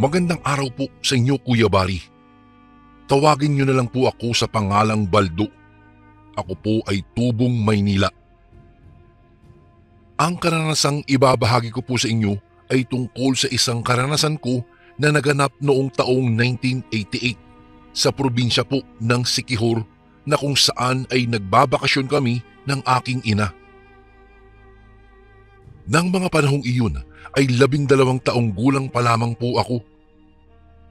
Magandang araw po sa inyo, Kuya Bari. Tawagin niyo na lang po ako sa pangalang Baldo. Ako po ay tubong Maynila. Ang karanasang ibabahagi ko po sa inyo ay tungkol sa isang karanasan ko na naganap noong taong 1988 sa probinsya po ng Siquijor na kung saan ay nagbabakasyon kami ng aking ina. Nang mga panahong iyon ay 12 taong gulang pa lamang po ako.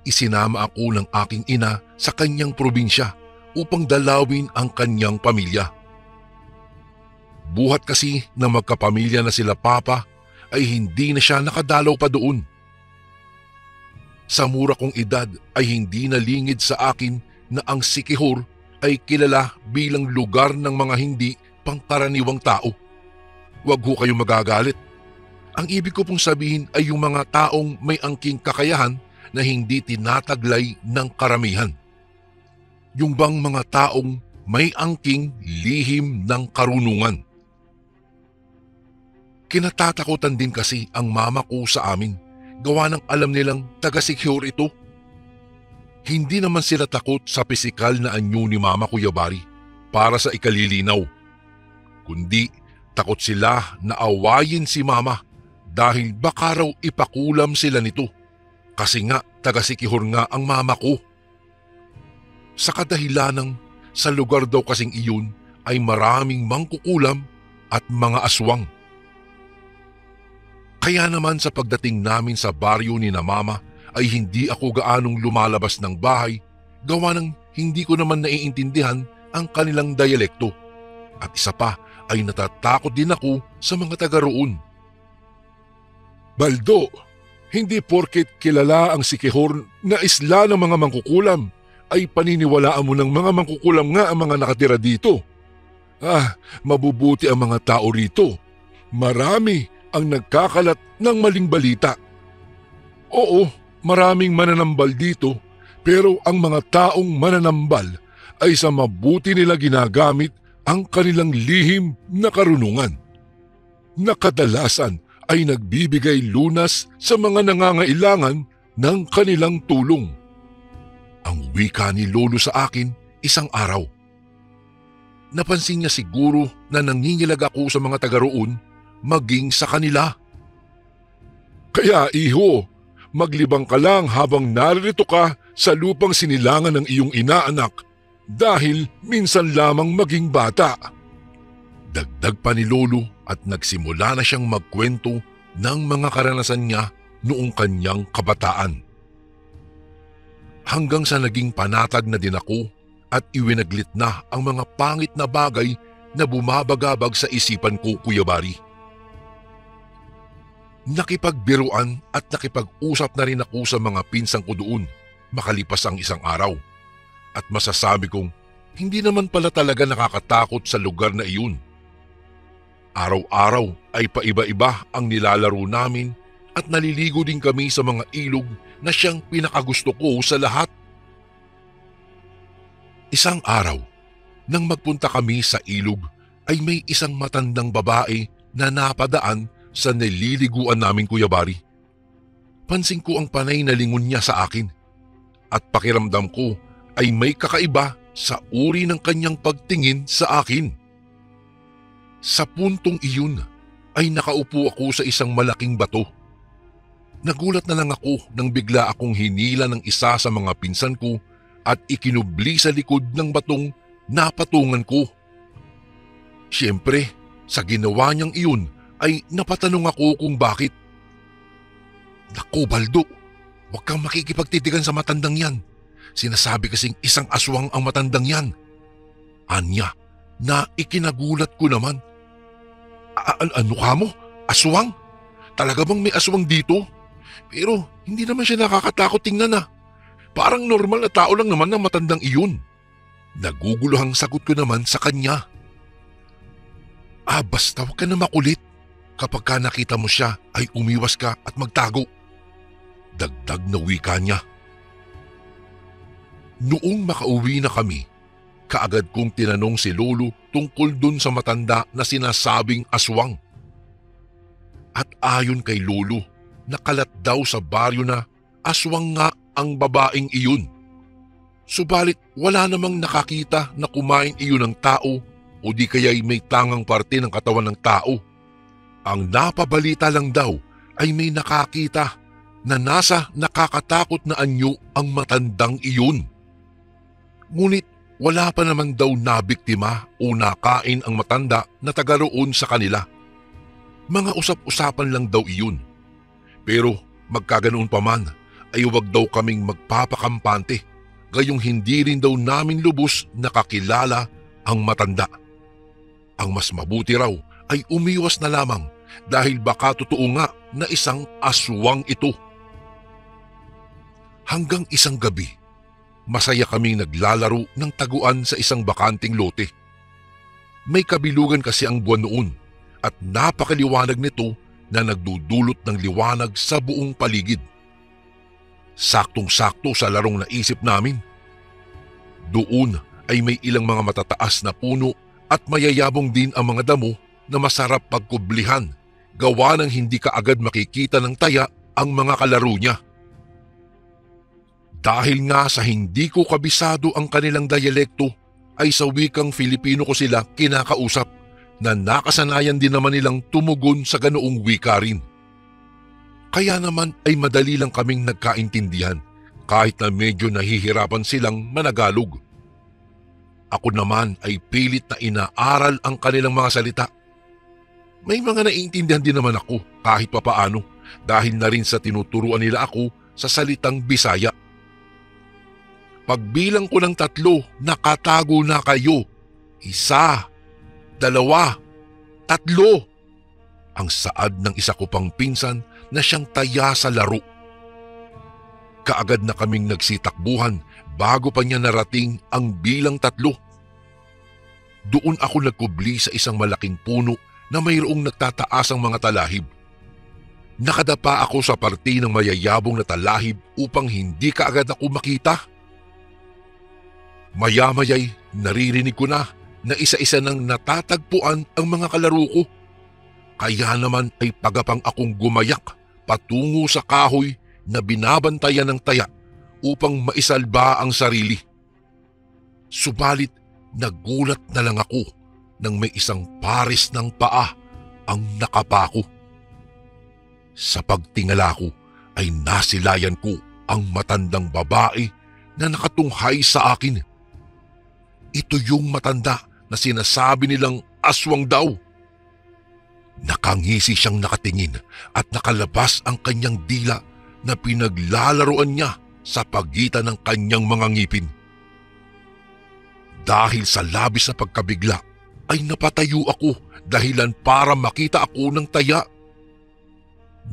Isinama ako ng aking ina sa kanyang probinsya upang dalawin ang kanyang pamilya. Buhat kasi na magkapamilya na sila papa ay hindi na siya nakadalaw pa doon. Sa mura kong edad ay hindi nalingid sa akin na ang Siquijor ay kilala bilang lugar ng mga hindi pangkaraniwang tao. Huwag ho kayong magagalit. Ang ibig ko pong sabihin ay yung mga taong may angking kakayahan na hindi tinataglay ng karamihan. Yung bang mga taong may angking lihim ng karunungan. Kinatatakutan din kasi ang mama ko sa amin, gawa ng alam nilang taga-Siquijor ito. Hindi naman sila takot sa pisikal na anyo ni Mama Kuya Bari para sa ikalilinaw, kundi takot sila na awayin si Mama dahil baka raw ipakulam sila nito. Kasi nga, taga-Siquijor nga ang mama ko. Sa kadahilanang sa lugar daw kasing iyon ay maraming mangkukulam at mga aswang. Kaya naman sa pagdating namin sa baryo ni na mama ay hindi ako gaanong lumalabas ng bahay gawa ng hindi ko naman naiintindihan ang kanilang dialekto. At isa pa ay natatakot din ako sa mga taga roon. Baldo, hindi porket kilala ang Siquijor na isla ng mga mangkukulam ay paniniwalaan mo ng mga mangkukulam nga ang mga nakatira dito. Mabubuti ang mga tao rito. Marami ang nagkakalat ng maling balita. Oo, maraming mananambal dito, pero ang mga taong mananambal ay sa mabuti nila ginagamit ang kanilang lihim na karunungan. Nakadalasan ay nagbibigay lunas sa mga nangangailangan ng kanilang tulong. Ang wika ni Lolo sa akin isang araw. Napansin niya siguro na nangingilag ako sa mga taga roon maging sa kanila. Kaya iho, maglibang ka lang habang naririto ka sa lupang sinilangan ng iyong inaanak dahil minsan lamang maging bata. Dagdag pa ni Lolo at nagsimula na siyang magkwento ng mga karanasan niya noong kanyang kabataan. Hanggang sa naging panatag na din ako at iwinaglit na ang mga pangit na bagay na bumabagabag sa isipan ko, Kuya Bari. Nakipagbiruan at nakipag-usap na rin ako sa mga pinsang ko doon makalipas ang isang araw. At masasabi kong hindi naman pala talaga nakakatakot sa lugar na iyon. Araw-araw ay paiba-iba ang nilalaro namin at naliligo din kami sa mga ilog na siyang pinakagusto ko sa lahat. Isang araw, nang magpunta kami sa ilog ay may isang matandang babae na napadaan sa nililiguan namin, Kuya Bari. Pansin ko ang panay na lingon niya sa akin at pakiramdam ko ay may kakaiba sa uri ng kanyang pagtingin sa akin. Sa puntong iyon ay nakaupo ako sa isang malaking bato. Nagulat na lang ako nang bigla akong hinila ng isa sa mga pinsan ko at ikinubli sa likod ng batong napatungan ko. Siyempre, sa ginawa niyang iyon ay napatanong ako kung bakit. Naku Baldo, huwag kang makikipagtitigan sa matandang yan. Sinasabi kasing isang aswang ang matandang yan. Anya, na ikinagulat ko naman. Ano ka mo? Aswang? Talaga bang may aswang dito? Pero hindi naman siya nakakatakot tingnan . Parang normal na tao lang naman ang matandang iyon. Naguguluhang sagot ko naman sa kanya. Basta huwag ka na makulit. Kapag ka nakita mo siya ay umiwas ka at magtago. Dagdag na wika niya. Noong makauwi na kami, kaagad kong tinanong si Lolo tungkol dun sa matanda na sinasabing aswang. At ayon kay Lolo, nakalat daw sa baryo na aswang nga ang babaeng iyon. Subalit wala namang nakakita na kumain iyon ng tao o di kaya'y may tangang parte ng katawan ng tao. Ang napabalita lang daw ay may nakakita na nasa nakakatakot na anyo ang matandang iyon. Ngunit wala pa naman daw nabiktima o nakain ang matanda na taga roon sa kanila. Mga usap-usapan lang daw iyon. Pero magkaganoon pa man ay huwag daw kaming magpapakampante, gayong hindi rin daw namin lubos nakakilala ang matanda. Ang mas mabuti raw ay umiwas na lamang dahil baka totoo nga na isang aswang ito. Hanggang isang gabi, masaya kaming naglalaro ng taguan sa isang bakanting lote. May kabilugan kasi ang buwan noon at napakaliwanag nito na nagdudulot ng liwanag sa buong paligid. Saktong-sakto sa larong naisip namin. Doon ay may ilang mga matataas na puno at mayayabong din ang mga damo na masarap pagkublihan, gawa ng hindi kaagad makikita ng taya ang mga kalaro niya. Dahil nga sa hindi ko kabisado ang kanilang diyalekto, ay sa wikang Filipino ko sila kinakausap na nakasanayan din naman nilang tumugon sa ganoong wika rin. Kaya naman ay madali lang kaming nagkaintindihan kahit na medyo nahihirapan silang managalog. Ako naman ay pilit na inaaral ang kanilang mga salita. May mga naiintindihan din naman ako kahit papaano dahil na rin sa tinuturuan nila ako sa salitang Bisaya. Pagbilang ko ng 3, nakatago na kayo. 1, 2, 3. Ang saad ng isa ko pang pinsan na siyang taya sa laro. Kaagad na kaming nagsitakbuhan bago pa niya narating ang bilang 3. Doon ako nagkubli sa isang malaking puno na mayroong nagtataas ang mga talahib. Nakadapa ako sa parte ng mayayabong na talahib upang hindi kaagad ako makita. Maya-maya'y naririnig ko na isa-isa nang natatagpuan ang mga kalaro ko. Kaya naman ay pagapang akong gumayak patungo sa kahoy na binabantayan ng taya upang maisalba ang sarili. Subalit nagulat na lang ako nang may isang pares ng paa ang nakapako. Sa pagtingala ko ay nasilayan ko ang matandang babae na nakatunghay sa akin. Ito yung matanda na sinasabi nilang aswang daw. Nakangisi siyang nakatingin at nakalabas ang kanyang dila na pinaglalaroan niya sa pagitan ng kanyang mga ngipin. Dahil sa labis na pagkabigla ay napatayo ako dahilan para makita ako ng taya.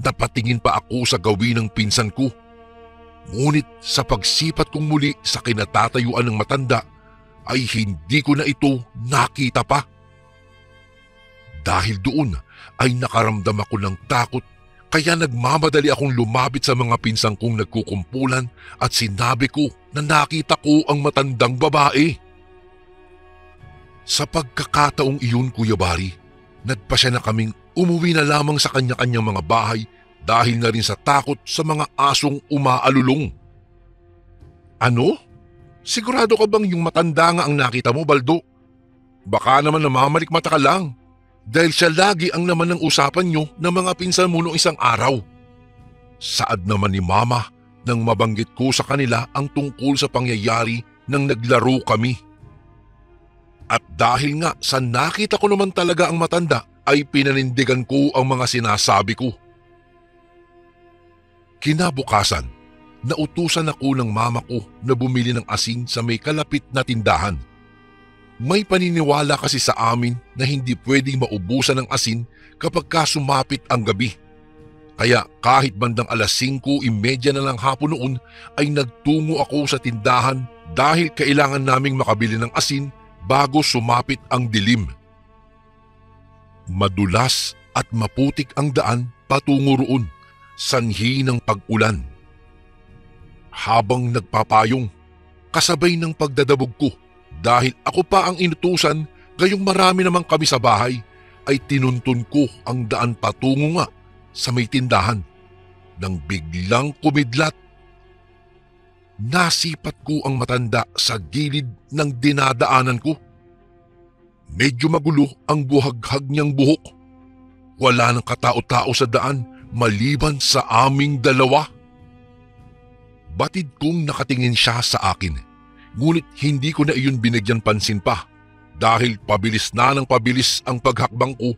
Napatingin pa ako sa gawin ng pinsan ko. Ngunit sa pagsipat kong muli sa kinatatayuan ng matanda ay hindi ko na ito nakita pa. Dahil doon ay nakaramdam ako ng takot kaya nagmamadali akong lumapit sa mga pinsang kong nagkukumpulan at sinabi ko na nakita ko ang matandang babae. Sa pagkakataong iyon, Kuya Bari, nagpasya na kaming umuwi na lamang sa kanya-kanyang mga bahay dahil na rin sa takot sa mga asong umaalulong. Ano? Sigurado ka bang yung matanda nga ang nakita mo, Baldo? Baka naman namamalikmata ka lang dahil siya lagi ang naman ng usapan nyo ng mga pinsan mo noong isang araw. Saad naman ni Mama nang mabanggit ko sa kanila ang tungkol sa pangyayari nang naglaro kami. At dahil nga sa nakita ko naman talaga ang matanda ay pinanindigan ko ang mga sinasabi ko. Kinabukasan, nautusan ako ng mama ko na bumili ng asin sa may kalapit na tindahan. May paniniwala kasi sa amin na hindi pwedeng maubusan ng asin kapag sumapit ang gabi. Kaya kahit bandang 5:30 na lang hapon noon ay nagtungo ako sa tindahan dahil kailangan naming makabili ng asin bago sumapit ang dilim. Madulas at maputik ang daan patungo roon, sanhi ng pag-ulan. Habang nagpapayong, kasabay ng pagdadabog ko dahil ako pa ang inutusan gayong marami naman kami sa bahay, ay tinuntun ko ang daan patungo nga sa may tindahan nang biglang kumidlat nasipat ko ang matanda sa gilid ng dinadaanan ko. Medyo magulo ang buhaghag niyang buhok. Wala nang katao-tao sa daan maliban sa aming dalawa. Batid kong nakatingin siya sa akin, ngunit hindi ko na iyon binigyan pansin pa dahil pabilis na ng pabilis ang paghakbang ko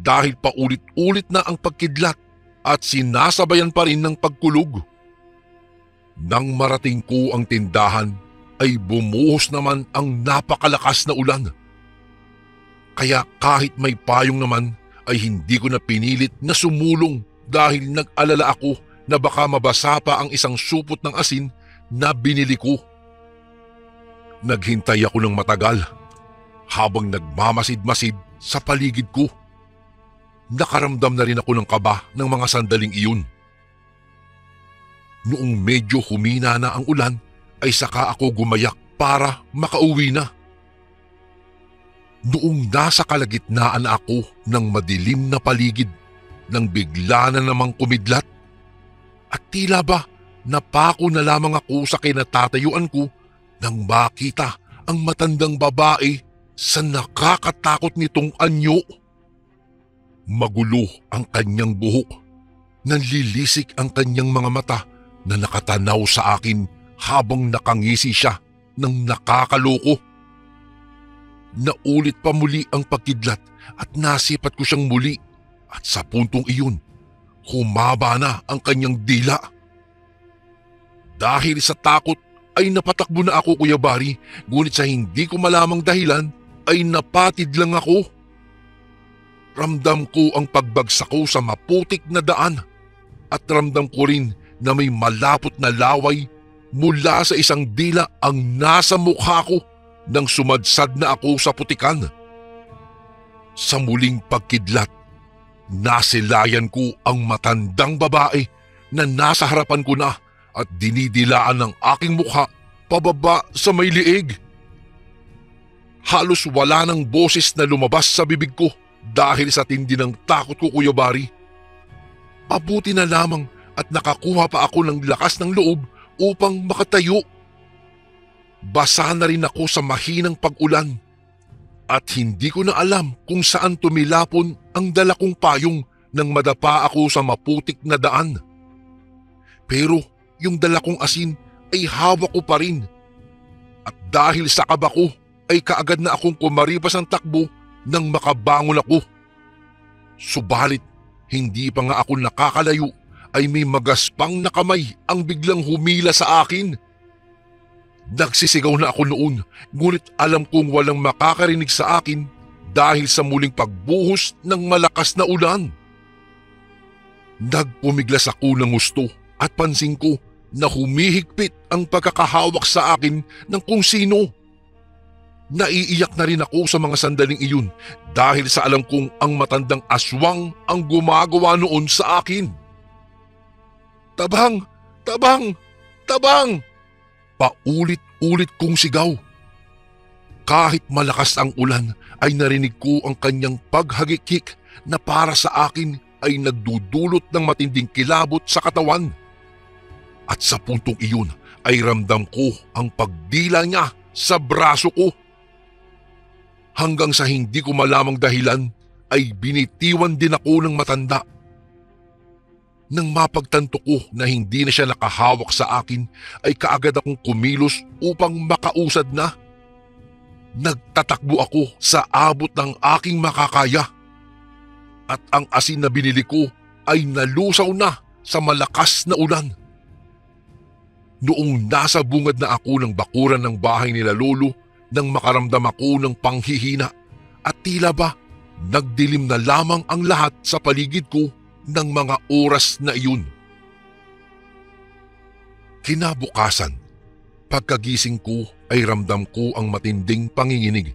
dahil paulit-ulit na ang pagkidlat at sinasabayan pa rin ng pagkulog. Nang marating ko ang tindahan ay bumuhos naman ang napakalakas na ulan. Kaya kahit may payong naman ay hindi ko na pinilit na sumulong dahil nag-alala ako na baka mabasa pa ang isang supot ng asin na binili ko. Naghintay ako ng matagal habang nagmamasid-masid sa paligid ko. Nakaramdam na rin ako ng kaba ng mga sandaling iyon. Noong medyo humina na ang ulan ay saka ako gumayak para makauwi na. Noong nasa kalagitnaan na ako ng madilim na paligid nang bigla na namang kumidlat at tila ba napako na lamang ako sa kinatatayuan ko nang makita ang matandang babae sa nakakatakot nitong anyo. Magulo ang kanyang buhok, nanlilisik ang kanyang mga mata na nakatanaw sa akin habang nakangisi siya ng nakakaloko. Naulit pa muli ang pagkidlat at nasipat ko siyang muli at sa puntong iyon, humaba na ang kanyang dila. Dahil sa takot ay napatakbo na ako, Kuya Bari, ngunit sa hindi ko malamang dahilan ay napatid lang ako. Ramdam ko ang pagbagsak ko sa maputik na daan at ramdam ko rin na may malapot na laway mula sa isang dila ang nasa mukha ko nang sumadsad na ako sa putikan. Sa muling pagkidlat, nasilayan ko ang matandang babae na nasa harapan ko na at dinidilaan ng aking mukha pababa sa may liig. Halos wala ng boses na lumabas sa bibig ko dahil sa tindi ng takot ko, Kuya Bari. Mabuti na lamang at nakakuha pa ako ng lakas ng loob upang makatayo. Basa na rin ako sa mahinang pag-ulan at hindi ko na alam kung saan tumilapon ang dala kong payong nang madapa ako sa maputik na daan. Pero yung dala kong asin ay hawak ko pa rin. At dahil sa kaba ko ay kaagad na akong kumaripas ang takbo nang makabangon ako. Subalit hindi pa nga ako nakakalayo ay may magaspang na kamay ang biglang humila sa akin. Nagsisigaw na ako noon, ngunit alam kong walang makakarinig sa akin dahil sa muling pagbuhos ng malakas na ulan. Nagpumiglas ako ng gusto at pansin ko na humihigpit ang pagkakahawak sa akin ng kung sino. Naiiyak na rin ako sa mga sandaling iyon dahil sa alam kong ang matandang aswang ang gumagawa noon sa akin. "Tabang! Tabang! Tabang!" Paulit-ulit kong sigaw. Kahit malakas ang ulan ay narinig ko ang kanyang paghagikik na para sa akin ay nagdudulot ng matinding kilabot sa katawan. At sa puntong iyon ay ramdam ko ang pagdila niya sa braso ko. Hanggang sa hindi ko malamang dahilan ay binitiwan din ako ng matanda. Nang mapagtanto ko na hindi na siya nakahawak sa akin ay kaagad akong kumilos upang makausad na. Nagtatakbo ako sa abot ng aking makakaya. At ang asin na binili ko ay nalusaw na sa malakas na ulan. Noong nasa bungad na ako ng bakuran ng bahay nila Lolo nang makaramdam ako ng panghihina at tila ba nagdilim na lamang ang lahat sa paligid ko ng mga oras na iyon. Kinabukasan, pagkagising ko ay ramdam ko ang matinding panginginig.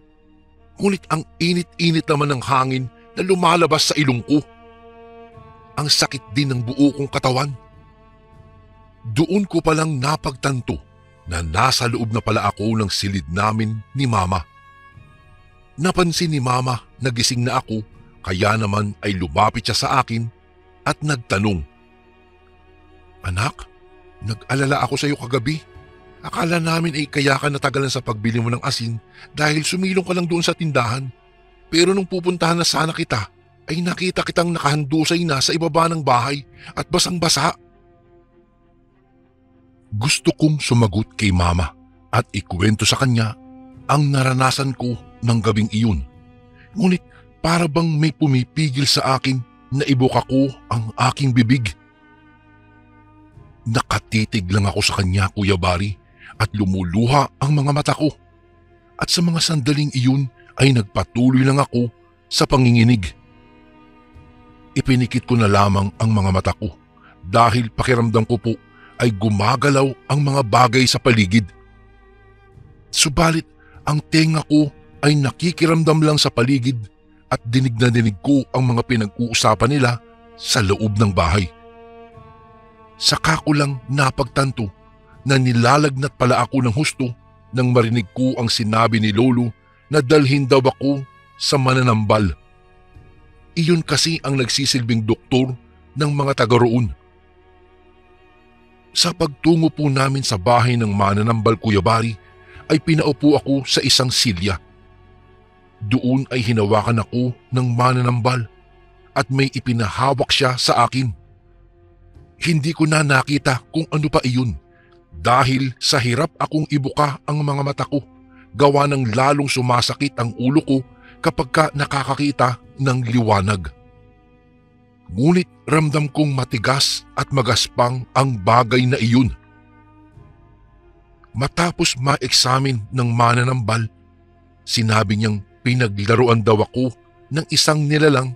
Ngunit ang init-init naman ng hangin na lumalabas sa ilong ko. Ang sakit din ng buo kong katawan. Doon ko palang napagtanto na nasa loob na pala ako ng silid namin ni Mama. Napansin ni Mama na gising na ako kaya naman ay lumapit siya sa akin at nagtanong, "Anak, nag-alala ako sa iyo kagabi. Akala namin ay kaya ka natagalan sa pagbili mo ng asin dahil sumilong ka lang doon sa tindahan. Pero nung pupuntahan na sana kita, ay nakita kitang nakahandusay na sa ibaba ng bahay at basang-basa. Gusto kong sumagot kay mama at ikwento sa kanya ang naranasan ko ng gabing iyon. Ngunit para bang may pumipigil sa akin na ibuka ko ang aking bibig. Nakatitig lang ako sa kanya, Kuya Bari, at lumuluha ang mga mata ko. At sa mga sandaling iyon ay nagpatuloy lang ako sa panginginig. Ipinikit ko na lamang ang mga mata ko dahil pakiramdam ko po ay gumagalaw ang mga bagay sa paligid. Subalit ang tenga ko ay nakikiramdam lang sa paligid at dinig na dinig ko ang mga pinag-uusapan nila sa loob ng bahay. Saka ko lang napagtanto na nilalagnat pala ako ng husto nang marinig ko ang sinabi ni Lolo na dalhin daw ako sa mananambal. Iyon kasi ang nagsisilbing doktor ng mga taga roon. Sa pagtungo po namin sa bahay ng mananambal, Kuya Bari, ay pinaupo ako sa isang silya. Doon ay hinawakan ako ng mananambal at may ipinahawak siya sa akin. Hindi ko na nakita kung ano pa iyon dahil sa hirap akong ibuka ang mga mata ko, gawa ng lalong sumasakit ang ulo ko kapag nakakakita ng liwanag. Ngunit ramdam kong matigas at magaspang ang bagay na iyon. Matapos ma-examine ng mananambal, sinabi niyang pinaglaruan daw ako ng isang nilalang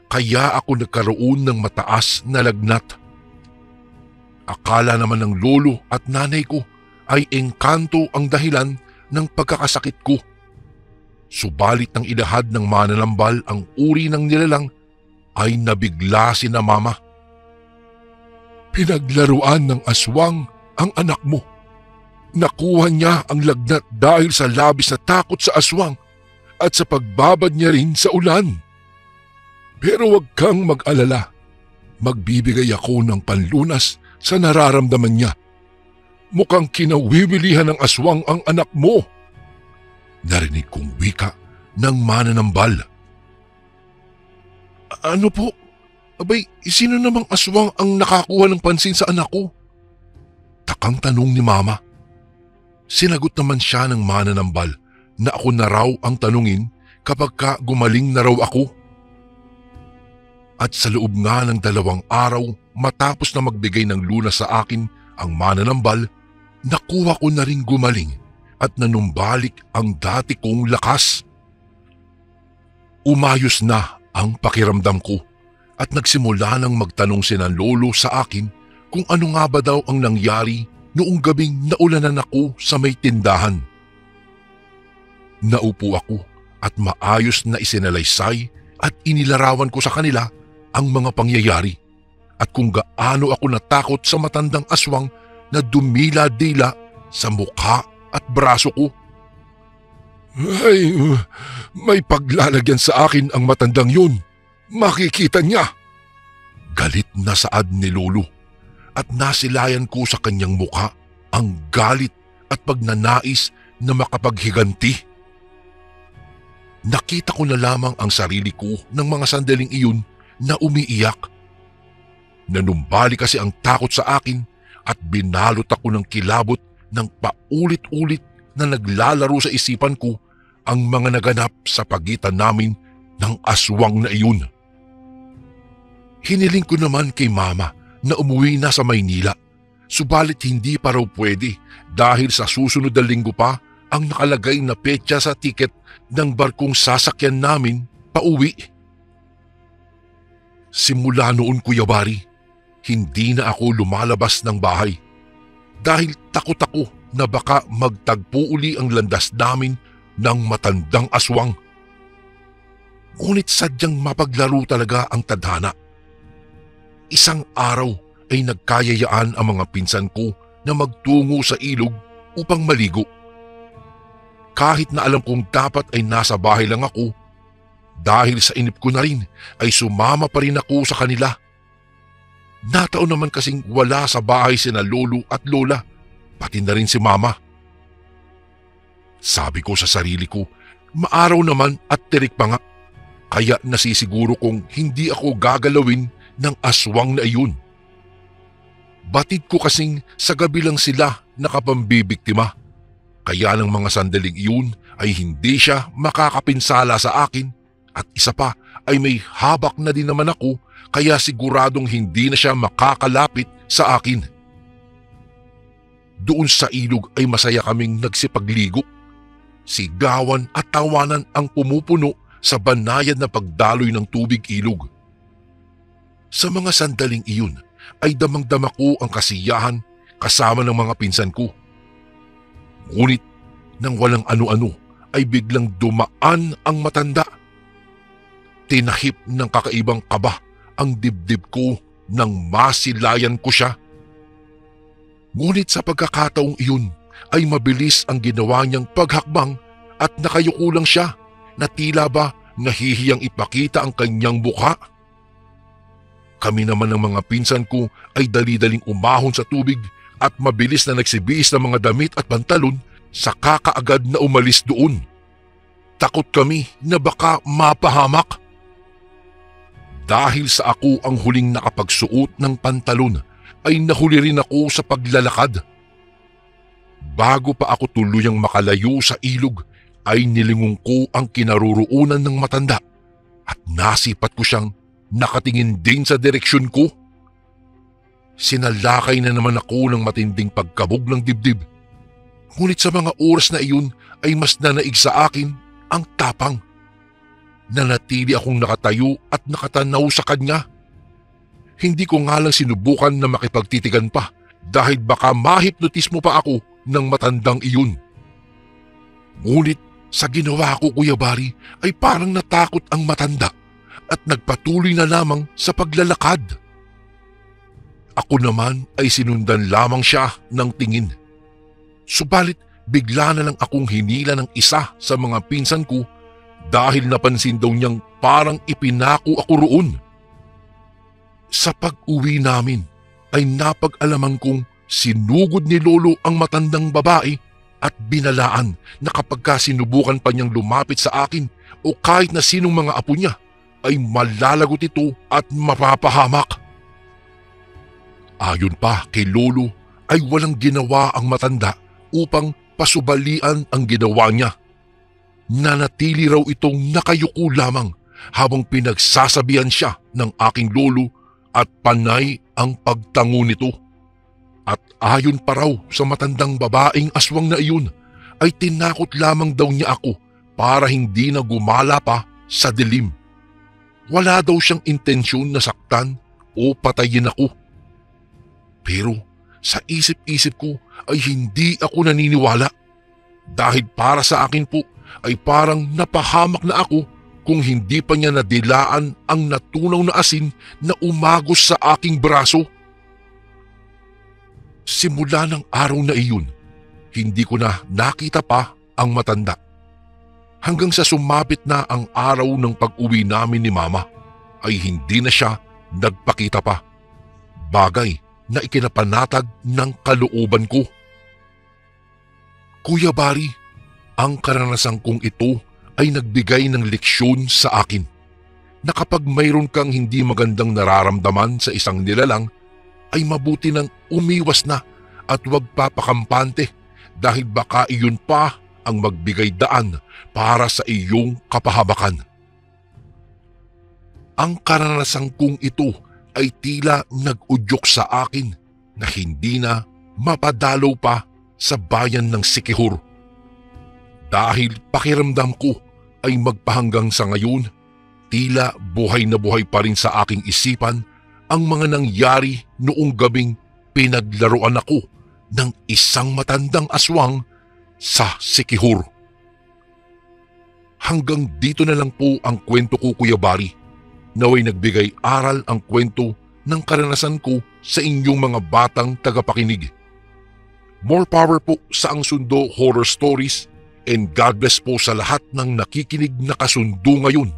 kaya ako nagkaroon ng mataas na lagnat. Akala naman ng lolo at nanay ko ay engkanto ang dahilan ng pagkakasakit ko. Subalit nang ilahad ng mananambal ang uri ng nilalang ay nabigla si na mama. Pinaglaruan ng aswang ang anak mo. Nakuha niya ang lagnat dahil sa labis na takot sa aswang at sa pagbabad niya rin sa ulan. Pero huwag kang mag-alala. Magbibigay ako ng panlunas sa nararamdaman niya. Mukhang kinawiwilihan ng aswang ang anak mo. Narinig kong wika ng mananambal. Ano po? Abay, sino namang aswang ang nakakuha ng pansin sa anak ko? Takang tanong ni mama. Sinagot naman siya ng mananambal na ako na raw ang tanungin kapag gumaling na raw ako. At sa loob nga ng 2 araw matapos na magbigay ng lunas sa akin ang mananambal, nakuha ko na rin gumaling at nanumbalik ang dati kong lakas. Umayos na ang pakiramdam ko at nagsimula nang magtanong sina lolo sa akin kung ano nga ba daw ang nangyari noong gabing naulanan ako sa may tindahan. Naupo ako at maayos na isinalaysay at inilarawan ko sa kanila ang mga pangyayari at kung gaano ako natakot sa matandang aswang na dumila-dila sa mukha at braso ko. Ay, may paglalagyan sa akin ang matandang yun. Makikita niya. Galit na saad ni Lolo at nasilayan ko sa kanyang mukha ang galit at pagnanais na makapaghiganti. Nakita ko na lamang ang sarili ko ng mga sandaling iyon na umiiyak. Nanumbali kasi ang takot sa akin at binalot ako ng kilabot ng paulit-ulit na naglalaro sa isipan ko ang mga naganap sa pagitan namin ng aswang na iyon. Hiniling ko naman kay mama na umuwi na sa Maynila, subalit hindi pa raw pwede dahil sa susunod na linggo pa ang nakalagay na petsa sa tiket ng barkong sasakyan namin pauwi. Simula noon, Kuya Bari, hindi na ako lumalabas ng bahay dahil takot ako na baka magtagpo uli ang landas namin ng matandang aswang. Ngunit sadyang mapaglaro talaga ang tadhana. Isang araw ay nagkayayaan ang mga pinsan ko na magtungo sa ilog upang maligo. Kahit na alam kong dapat ay nasa bahay lang ako, dahil sa inip ko na rin ay sumama pa rin ako sa kanila. Nataon naman kasing wala sa bahay sina lolo at lola, pati na rin si Mama. Sabi ko sa sarili ko, maaraw naman at tirik pa nga, kaya nasisiguro kong hindi ako gagalawin ng aswang na iyon. Batid ko kasing sa gabi lang sila nakapambibiktima, kaya ng mga sandaling iyon ay hindi siya makakapinsala sa akin at isa pa ay may habak na din naman ako kaya siguradong hindi na siya makakalapit sa akin. Doon sa ilog ay masaya kaming nagsipagligo. Sigawan at tawanan ang pumupuno sa banayad na pagdaloy ng tubig ilog. Sa mga sandaling iyon ay damang-dama ko ang kasiyahan kasama ng mga pinsan ko. Ngunit nang walang ano-ano ay biglang dumaan ang matanda. Tinahip ng kakaibang kaba ang dibdib ko nang masilayan ko siya. Ngunit sa pagkakataong iyon ay mabilis ang ginawa niyang paghakbang at nakayuko lang siya na tila ba nahihiyang ipakita ang kanyang mukha. Kami naman ng mga pinsan ko ay dali-daling umahon sa tubig at mabilis na nagsibihis ng mga damit at pantalon sa kakaagad na umalis doon. Takot kami na baka mapahamak. Dahil sa ako ang huling nakapagsuot ng pantalon ay nahuli rin ako sa paglalakad. Bago pa ako tuluyang makalayo sa ilog ay nilingon ko ang kinaroroonan ng matanda at nasipat ko siyang nakatingin din sa direksyon ko. Sinalakay na naman ako ng matinding pagkabog ng dibdib. Ngunit sa mga oras na iyon ay mas nanaig sa akin ang tapang. Nanatili akong nakatayo at nakatanaw sa kanya. Hindi ko nga lang sinubukan na makipagtitigan pa dahil baka mahipnotismo pa ako ng matandang iyon. Ngunit sa ginawa ko, Kuya Bari, ay parang natakot ang matanda at nagpatuloy na lamang sa paglalakad. Ako naman ay sinundan lamang siya ng tingin. Subalit bigla na lang akong hinila ng isa sa mga pinsan ko dahil napansin daw niyang parang ipinako ako roon. Sa pag-uwi namin ay napag-alaman kong sinugod ni Lolo ang matandang babae at binalaan na kapag sinubukan pa niyang lumapit sa akin o kahit na sinong mga apo niya ay malalagot ito at mapapahamak. Ayon pa kay Lolo ay walang ginawa ang matanda upang pasubalian ang ginawa niya. Nanatili raw itong nakayuko lamang habang pinagsasabihan siya ng aking lolo at panay ang pagtango nito. At ayon pa raw sa matandang babaeng aswang na iyon ay tinakot lamang daw niya ako para hindi na gumala pa sa dilim. Wala daw siyang intensyon na saktan o patayin ako. Pero sa isip-isip ko ay hindi ako naniniwala dahil para sa akin po ay parang napahamak na ako kung hindi pa niya nadilaan ang natunaw na asin na umagos sa aking braso. Simula ng araw na iyon, hindi ko na nakita pa ang matanda. Hanggang sa sumapit na ang araw ng pag-uwi namin ni Mama, ay hindi na siya nagpakita pa. Bagay na ikinapanatag ng kalooban ko. Kuya Bari, ang karanasan kong ito ay nagbigay ng leksyon sa akin na kapag mayroon kang hindi magandang nararamdaman sa isang nilalang, ay mabuti nang umiwas na at huwag papakampante dahil baka iyon pa ang magbigay daan para sa iyong kapahabakan. Ang karanasan kong ito ay tila nag-udyok sa akin na hindi na mapadalaw pa sa bayan ng Siquijor. Dahil pakiramdam ko ay magpahanggang sa ngayon, tila buhay na buhay pa rin sa aking isipan ang mga nangyari noong gabing pinaglaruan ako ng isang matandang aswang sa Siquijor. Hanggang dito na lang po ang kwento ko, Kuya Bari. Naway nagbigay aral ang kwento ng karanasan ko sa inyong mga batang tagapakinig. More power po sa Ang Sundo Horror Stories. And God bless po sa lahat ng nakikinig na kasundo ngayon,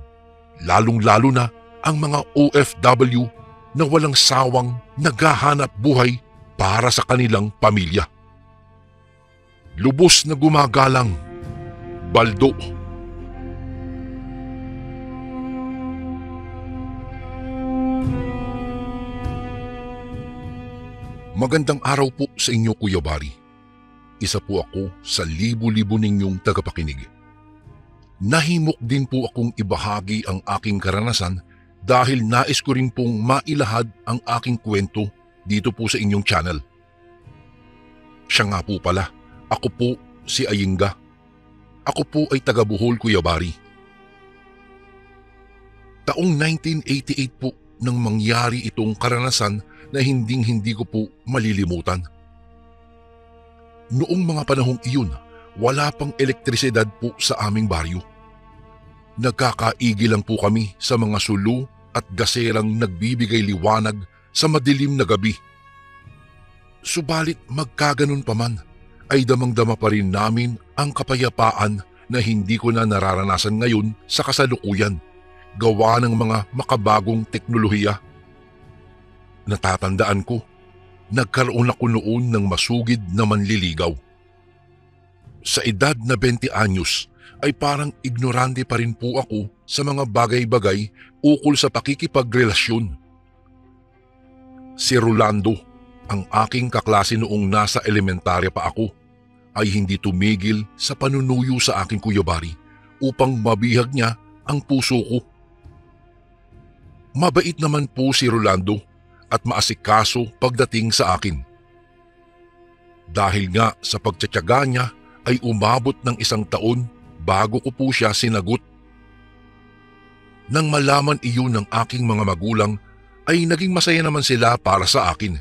lalong-lalo na ang mga OFW na walang sawang naghahanap buhay para sa kanilang pamilya. Lubos na gumagalang. Baldo. Magandang araw po sa inyo, Kuya Bari. Isa po ako sa libo-libo ninyong tagapakinig. Nahimok din po akong ibahagi ang aking karanasan dahil nais ko rin pong mailahad ang aking kwento dito po sa inyong channel. Siya nga po pala, ako po si Ayinga. Ako po ay taga Bohol, Kuya Bari. Taong 1988 po nang mangyari itong karanasan na hindi ko po malilimutan. Noong mga panahong iyon, wala pang elektrisidad po sa aming baryo. Nagkakaigi lang po kami sa mga sulu at gaserang nagbibigay liwanag sa madilim na gabi. Subalit magkaganon pa man, ay damang-dama pa rin namin ang kapayapaan na hindi ko na nararanasan ngayon sa kasalukuyan, gawa ng mga makabagong teknolohiya. Natatandaan ko, nagkaroon ako noon ng masugid na manliligaw. Sa edad na 20 anyos ay parang ignorante pa rin po ako sa mga bagay-bagay ukol sa pakikipagrelasyon. Si Rolando, ang aking kaklase noong nasa elementarya pa ako, ay hindi tumigil sa panunuyo sa aking Kuya Bari upang mabihag niya ang puso ko. Mabait naman po si Rolando at maasikaso pagdating sa akin. Dahil nga sa pagtsatsaga niya ay umabot ng 1 taon bago ko po siya sinagot. Nang malaman iyon ng aking mga magulang ay naging masaya naman sila para sa akin.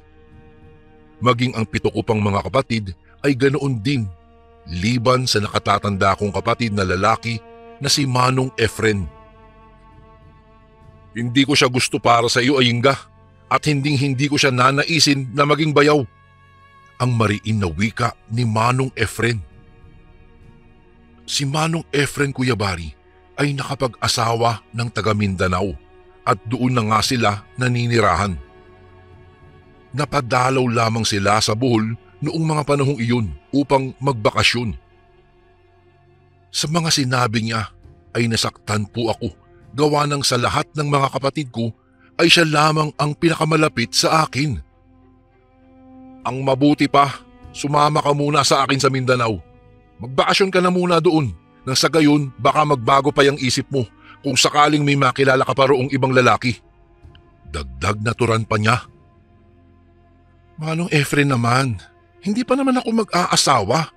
Maging ang 7 ko pang mga kapatid ay ganoon din, liban sa nakatatanda kong kapatid na lalaki na si Manong Efren. Hindi ko siya gusto para sa iyo, Ayinga, at hindi ko siya nanaisin na maging bayaw. Ang mariin na wika ni Manong Efren. Si Manong Efren, Kuya Bari, ay nakapag-asawa ng taga Mindanao at doon na nga sila naninirahan. Napadalaw lamang sila sa Bohol noong mga panahong iyon upang magbakasyon. Sa mga sinabi niya ay nasaktan po ako, gawa ng sa lahat ng mga kapatid ko ay siya lamang ang pinakamalapit sa akin. Ang mabuti pa, sumama ka muna sa akin sa Mindanao. Magbakasyon ka na muna doon, nang sa gayon baka magbago pa yung isip mo kung sakaling may makilala ka pa roong ibang lalaki. Dagdag na turan pa niya. Manong Efren naman, hindi pa naman ako mag-aasawa.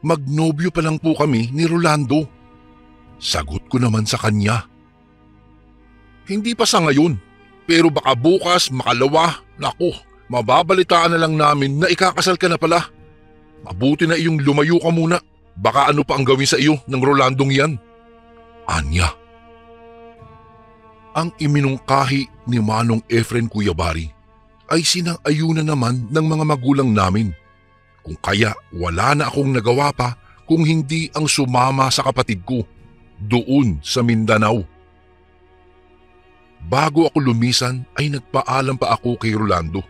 Magnobyo pa lang po kami ni Rolando. Sagot ko naman sa kanya. Hindi pa sa ngayon, pero baka bukas, makalawa, naku, mababalitaan na lang namin na ikakasal ka na pala. Mabuti na iyong lumayo ka muna. Baka ano pa ang gawin sa iyo ng Rolandong yan? Anya. Ang iminungkahi ni Manong Efren, Kuya Bari, ay sinang-ayunan naman ng mga magulang namin. Kung kaya wala na akong nagawa pa kung hindi ang sumama sa kapatid ko doon sa Mindanao. Bago ako lumisan ay nagpaalam pa ako kay Rolando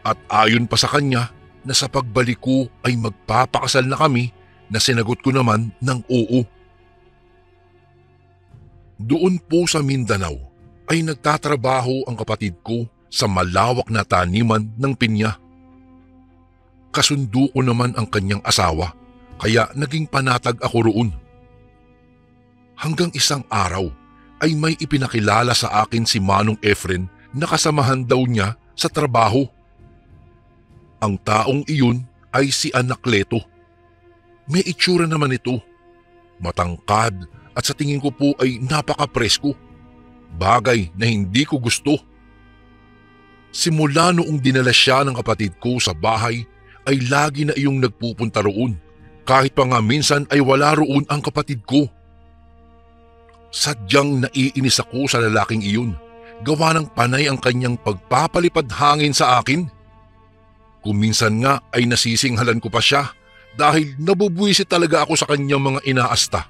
at ayon pa sa kanya na sa pagbalik ko ay magpapakasal na kami, na sinagot ko naman ng oo. Doon po sa Mindanao ay nagtatrabaho ang kapatid ko sa malawak na taniman ng pinya. Kasundo ko naman ang kanyang asawa kaya naging panatag ako roon. Hanggang isang araw ay may ipinakilala sa akin si Manong Efren na kasamahan daw niya sa trabaho. Ang taong iyon ay si Anacleto. May itsura naman ito, matangkad at sa tingin ko po ay napaka-presko, bagay na hindi ko gusto. Simula noong dinala siya ng kapatid ko sa bahay ay lagi na iyong nagpupunta roon, kahit pa nga minsan ay wala roon ang kapatid ko. Sadyang naiinis ako sa lalaking iyon, gawa ng panay ang kanyang pagpapalipad hangin sa akin. Kung minsan nga ay nasisinghalan ko pa siya dahil nabubwisit talaga ako sa kanyang mga inaasta.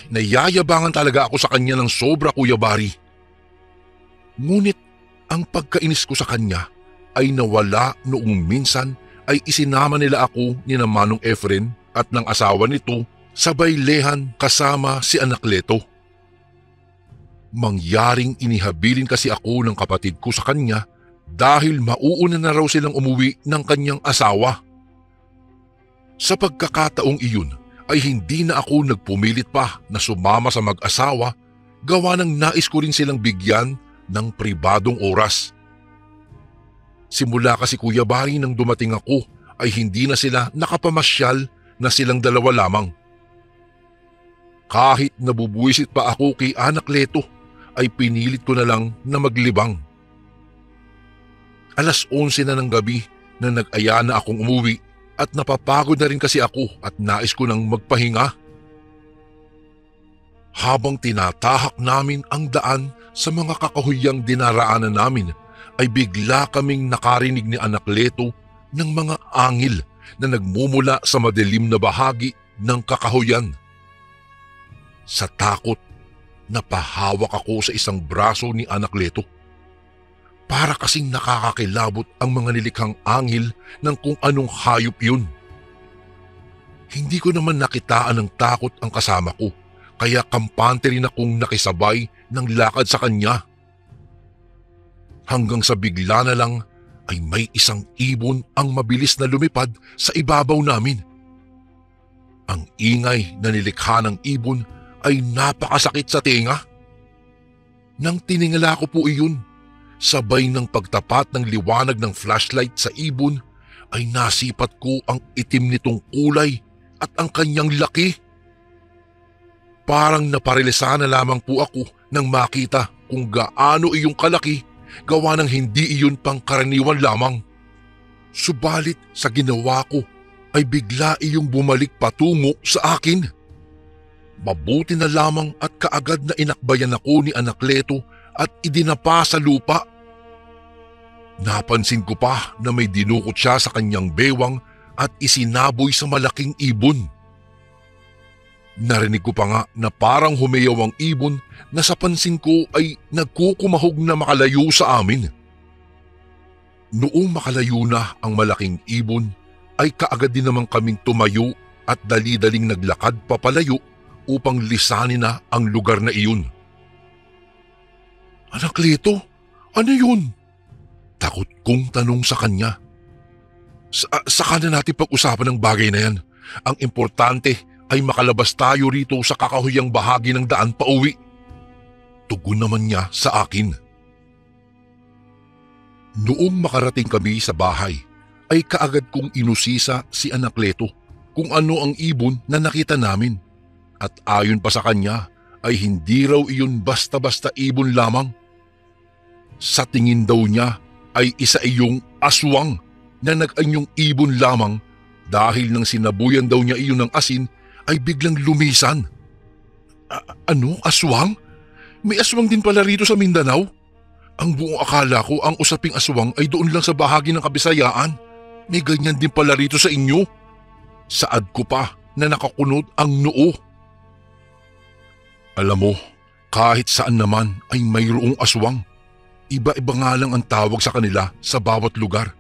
Nayayabangan talaga ako sa kanya ng sobra, Kuya Bari. Ngunit ang pagkainis ko sa kanya ay nawala noong minsan ay isinama nila ako ni na Manong Efren at ng asawa nito sa baylehan kasama si Anakleto. Mangyaring inihabilin kasi ako ng kapatid ko sa kanya dahil mauuna na raw silang umuwi ng kanyang asawa. Sa pagkakataong iyon ay hindi na ako nagpumilit pa na sumama sa mag-asawa gawa ng nais ko rin silang bigyan ng pribadong oras. Simula kasi Kuya Bari nang dumating ako ay hindi na sila nakapamasyal na silang dalawa lamang. Kahit nabubuwisit pa ako kay Anakleto ay pinilit ko na lang na maglibang. 11:00 na ng gabi na nag-aya na akong umuwi at napapagod na rin kasi ako at nais ko nang magpahinga. Habang tinatahak namin ang daan sa mga kakahuyang dinaraanan namin ay bigla kaming nakarinig ni Anakleto ng mga angil na nagmumula sa madilim na bahagi ng kakahuyan. Sa takot, napahawak ako sa isang braso ni Anakleto. Para kasing nakakakilabot ang mga nilikhang angil ng kung anong hayop yun. Hindi ko naman nakitaan ng takot ang kasama ko, kaya kampante rin akong nakisabay ng lakad sa kanya. Hanggang sa bigla na lang ay may isang ibon ang mabilis na lumipad sa ibabaw namin. Ang ingay na nilikha ng ibon ay napakasakit sa tenga. Nang tiningala ko po iyon, sabay ng pagtapat ng liwanag ng flashlight sa ibon ay nasipat ko ang itim nitong kulay at ang kanyang laki. Parang naparilisa na lamang po ako nang makita kung gaano iyong kalaki gawa ng hindi iyon pangkaraniwan lamang. Subalit sa ginawa ko ay bigla iyong bumalik patungo sa akin. Mabuti na lamang at kaagad na inakbayan ako ni Anakleto at idinapa sa lupa. Napansin ko pa na may dinukot siya sa kanyang bewang at isinaboy sa malaking ibon. Narinig ko pa nga na parang humiyaw ang ibon na sa pansin ko ay nagkukumahog na makalayo sa amin. Noong makalayo na ang malaking ibon ay kaagad din naman kaming tumayo at dali-daling naglakad papalayo upang lisanin na ang lugar na iyon. Anakleto, ano yun? Takot kong tanong sa kanya. Saka na natin pag-usapan ng bagay na yan. Ang importante ay makalabas tayo rito sa kakahuyang bahagi ng daan pauwi. Tugon naman niya sa akin. Noong makarating kami sa bahay, ay kaagad kong inusisa si Anakleto kung ano ang ibon na nakita namin. At ayon pa sa kanya ay hindi raw iyon basta-basta ibon lamang. Sa tingin daw niya ay isa iyong aswang na nag-anyong ibon lamang dahil nang sinabuyan daw niya iyon ng asin ay biglang lumisan. Ano? Aswang? May aswang din pala rito sa Mindanao? Ang buong akala ko ang usaping aswang ay doon lang sa bahagi ng Kabisayaan. May ganyan din pala rito sa inyo. Saad ko pa na nakakunod ang noo. Alam mo, kahit saan naman ay mayroong aswang. Iba-iba nga lang ang tawag sa kanila sa bawat lugar.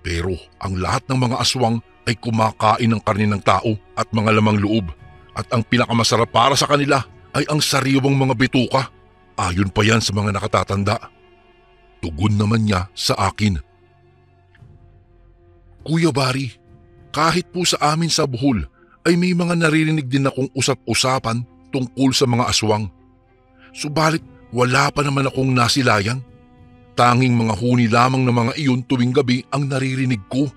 Pero ang lahat ng mga aswang ay kumakain ng karne ng tao at mga lamang loob. At ang pinakamasarap para sa kanila ay ang sariwang mga bituka. Ayon pa yan sa mga nakatatanda. Tugon naman niya sa akin. Kuya Bari, kahit po sa amin sa Bohol ay may mga naririnig din akong usap-usapan tungkol sa mga aswang. Subalit wala pa naman akong nasilayan. Tanging mga huni lamang ng mga iyon tuwing gabi ang naririnig ko.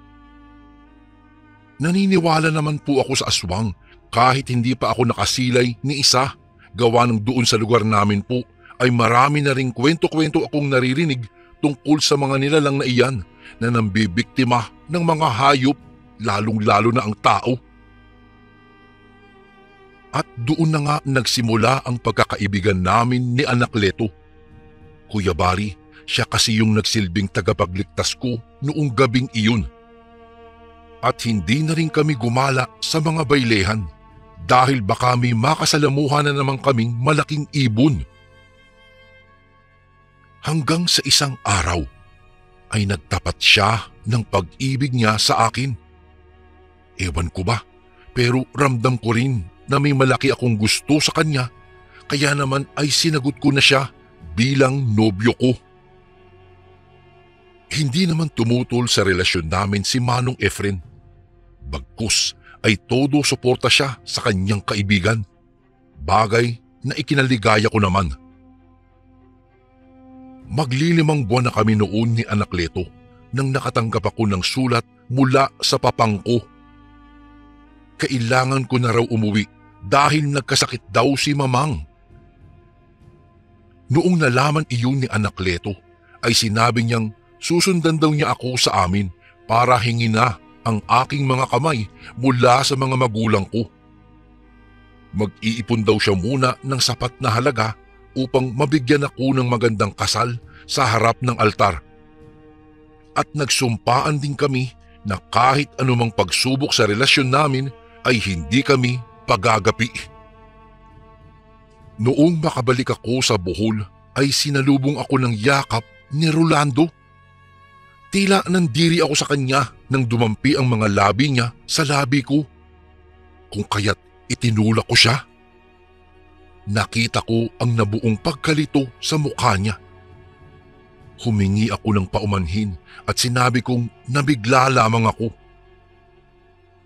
Naniniwala naman po ako sa aswang kahit hindi pa ako nakasilay ni isa. Gawa ng doon sa lugar namin po ay marami na ring kwento-kwento akong naririnig tungkol sa mga nilalang na iyan na nambibiktima ng mga hayop, lalong-lalo na ang tao. At doon na nga nagsimula ang pagkakaibigan namin ni Anakleto. Kuya Bari, siya kasi yung nagsilbing tagapagligtas ko noong gabing iyon. At hindi na rin kami gumala sa mga baylehan dahil baka may makasalamuhan na naman kaming malaking ibon. Hanggang sa isang araw ay nagtapat siya ng pag-ibig niya sa akin. Ewan ko ba, pero ramdam ko rin na may malaki akong gusto sa kanya, kaya naman ay sinagot ko na siya bilang nobyo ko. Hindi naman tumutol sa relasyon namin si Manong Efren. Bagkus ay todo suporta siya sa kanyang kaibigan, bagay na ikinaligaya ko naman. Maglilimang buwan na kami noon ni Anakleto nang nakatanggap ako ng sulat mula sa papangko. Kailangan ko na raw umuwi dahil nagkasakit daw si Mamang. Noong nalaman iyon ni Anakleto ay sinabi niyang susundan daw niya ako sa amin para hingin na ang aking mga kamay mula sa mga magulang ko. Mag-iipon daw siya muna ng sapat na halaga upang mabigyan ako ng magandang kasal sa harap ng altar. At nagsumpaan din kami na kahit anumang pagsubok sa relasyon namin ay hindi kami pagagapi. Noong makabalik ako sa Bohol ay sinalubong ako ng yakap ni Rolando. Tila nandiri ako sa kanya nang dumampi ang mga labi niya sa labi ko. Kung kaya't itinulak ko siya. Nakita ko ang nabuong pagkalito sa mukha niya. Humingi ako ng paumanhin at sinabi kong nabigla lamang ako.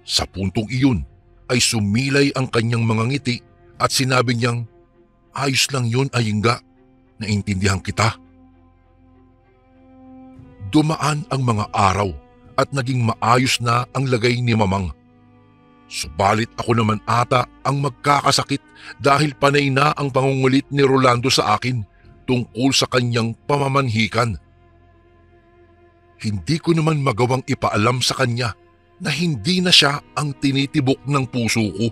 Sa puntong iyon ay sumilay ang kanyang mga ngiti at sinabi niyang, "Ayos lang yun, Ayingga. Naintindihan kita." Dumaan ang mga araw at naging maayos na ang lagay ni Mamang. Subalit ako naman ata ang magkakasakit dahil panay na ang pangungulit ni Rolando sa akin tungkol sa kanyang pamamanhikan. Hindi ko naman magawang ipaalam sa kanya na hindi na siya ang tinitibok ng puso ko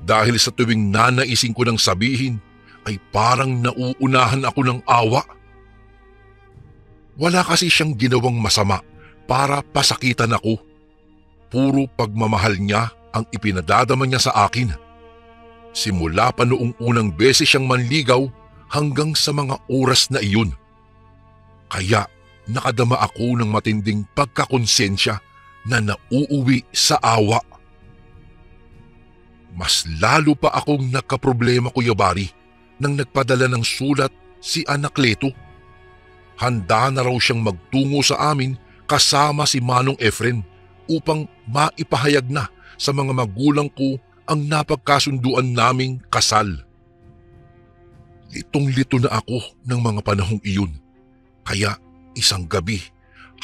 dahil sa tuwing nanaisin ko ng sabihin ay parang nauunahan ako ng awa. Wala kasi siyang ginawang masama para pasakitan ako. Puro pagmamahal niya ang ipinadadama niya sa akin. Simula pa noong unang beses siyang manligaw hanggang sa mga oras na iyon. Kaya nakadama ako ng matinding pagkakonsensya na nauuwi sa awa. Mas lalo pa akong nagkaproblema, Kuya Bari, nang nagpadala ng sulat si Anakleto. Handa na raw siyang magtungo sa amin kasama si Manong Efren upang maipahayag na sa mga magulang ko ang napagkasunduan naming kasal. Litong-lito na ako ng mga panahong iyon. Kaya isang gabi,